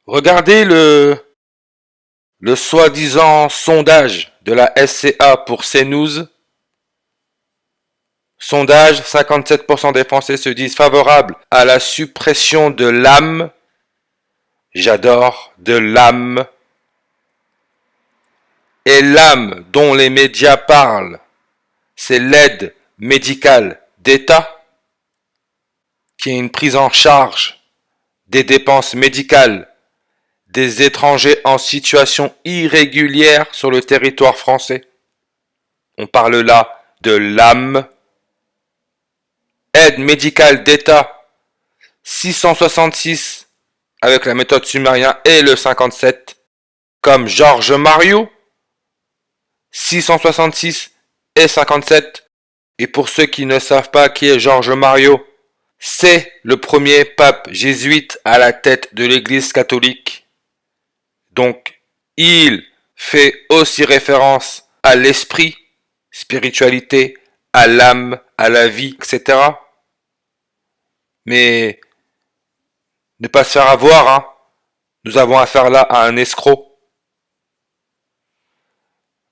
Regardez le soi-disant sondage de la SCA pour CNews. Sondage, 57% des Français se disent favorables à la suppression de l'âme. J'adore, de l'âme. Et l'âme dont les médias parlent, c'est l'aide médicale d'État, qui est une prise en charge des dépenses médicales des étrangers en situation irrégulière sur le territoire français. On parle là de l'âme. Aide médicale d'État 666 avec la méthode sumérien et le 57, comme Georges Mariot 666 et 57. Et pour ceux qui ne savent pas qui est Georges Mariot, c'est le premier pape jésuite à la tête de l'Église catholique. Donc, il fait aussi référence à l'esprit, spiritualité, à l'âme, à la vie, etc. Mais ne pas se faire avoir, hein. Nous avons affaire là à un escroc.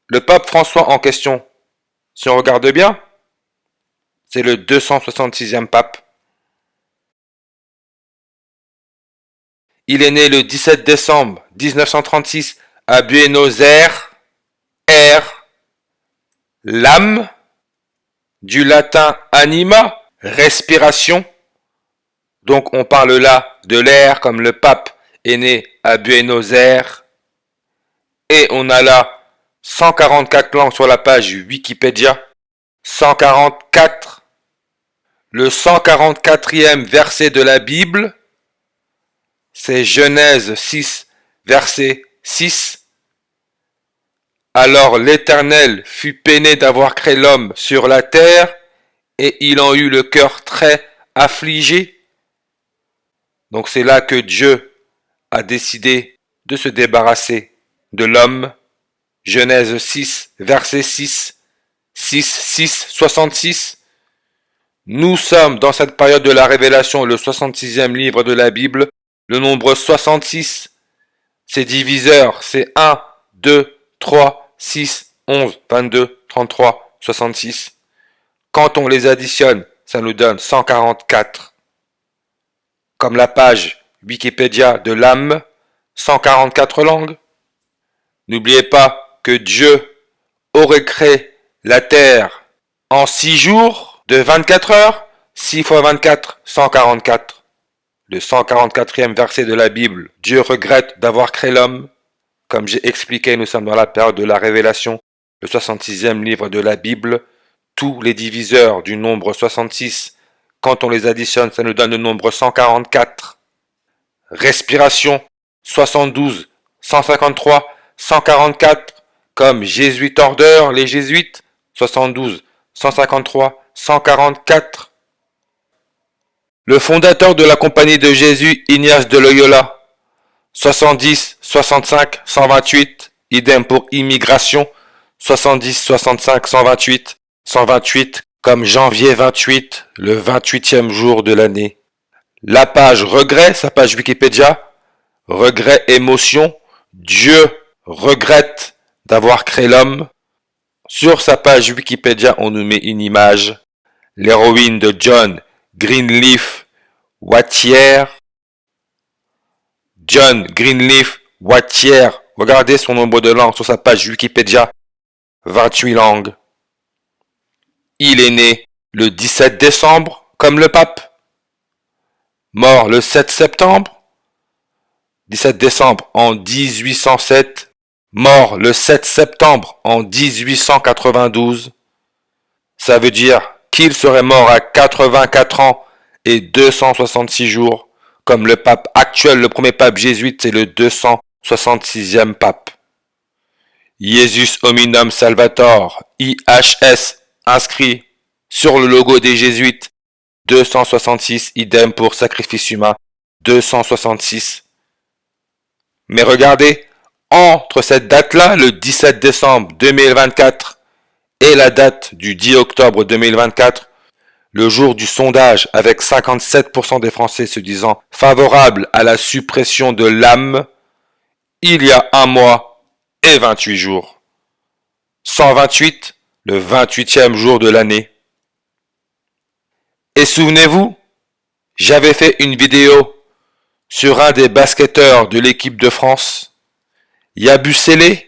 Le pape François en question, si on regarde bien, c'est le 266e pape. Il est né le 17 décembre 1936 à Buenos Aires. Air, l'âme, du latin anima, respiration. Donc on parle là de l'air comme le pape est né à Buenos Aires. Et on a là 144 langues sur la page Wikipédia. 144. Le 144e verset de la Bible, c'est Genèse 6, verset 6. Alors l'Éternel fut peiné d'avoir créé l'homme sur la terre, et il en eut le cœur très affligé. Donc c'est là que Dieu a décidé de se débarrasser de l'homme. Genèse 6, verset 6, 66. Nous sommes dans cette période de la révélation, le 66e livre de la Bible, le nombre 66. Ses diviseurs, c'est 1, 2, 3, 6, 11, 22, 33, 66. Quand on les additionne, ça nous donne 144. Comme la page Wikipédia de l'âme, 144 langues. N'oubliez pas que Dieu aurait créé la terre en 6 jours de 24 heures. 6 fois 24, 144. Le 144e verset de la Bible. Dieu regrette d'avoir créé l'homme. Comme j'ai expliqué, nous sommes dans la période de la révélation, le 66e livre de la Bible. Tous les diviseurs du nombre 66, quand on les additionne, ça nous donne le nombre 144. Respiration, 72, 153, 144, comme Jésuite Order, les jésuites, 72, 153, 144. Le fondateur de la Compagnie de Jésus, Ignace de Loyola, 70, 65, 128, idem pour immigration, 70, 65, 128, 128, comme janvier 28, le 28e jour de l'année. La page regret, sa page Wikipédia, regret, émotion, Dieu regrette d'avoir créé l'homme. Sur sa page Wikipédia, on nous met une image, l'héroïne de John Greenleaf Whittier. John Greenleaf Whittier, regardez son nombre de langues sur sa page Wikipédia, 28 langues. Il est né le 17 décembre, comme le pape. Mort le 7 septembre. 17 décembre en 1807. Mort le 7 septembre en 1892. Ça veut dire qu'il serait mort à 84 ans et 266 jours. Comme le pape actuel, le premier pape jésuite, c'est le 266e pape. Jesus Hominum Salvator, IHS, inscrit sur le logo des jésuites, 266, idem pour sacrifice humain, 266. Mais regardez, entre cette date-là, le 17 décembre 2024, et la date du 10 octobre 2024, le jour du sondage avec 57% des Français se disant favorables à la suppression de l'âme, il y a 1 mois et 28 jours. 128, le 28e jour de l'année. Et souvenez-vous, j'avais fait une vidéo sur un des basketteurs de l'équipe de France, Yabusele,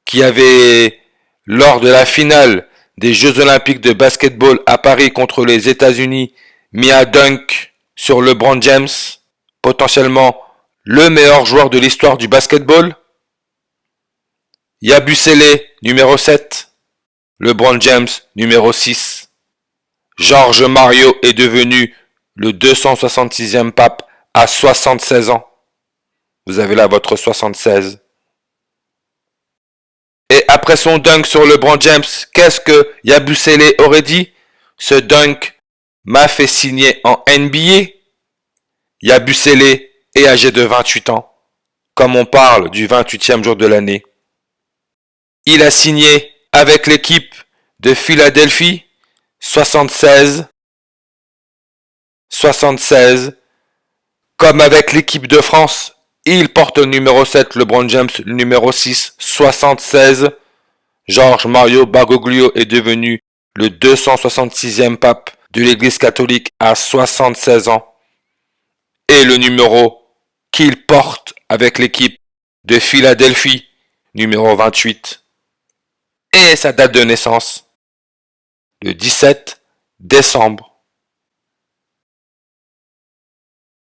qui avait, lors de la finale des Jeux Olympiques de basketball à Paris contre les États-Unis, mis un dunk sur LeBron James, potentiellement le meilleur joueur de l'histoire du basketball. Yabusele, numéro 7. LeBron James, numéro 6. Georges Mario est devenu le 266e pape à 76 ans. Vous avez là votre 76. Et après son dunk sur LeBron James, qu'est-ce que Yabusele aurait dit? Ce dunk m'a fait signer en NBA. Yabusele est âgé de 28 ans, comme on parle du 28e jour de l'année. Il a signé avec l'équipe de Philadelphie 76, comme avec l'équipe de France. Il porte le numéro 7, LeBron James, le numéro 6, 76. Georges Mario Bergoglio est devenu le 266e pape de l'Église catholique à 76 ans. Et le numéro qu'il porte avec l'équipe de Philadelphie, numéro 28. Et sa date de naissance, le 17 décembre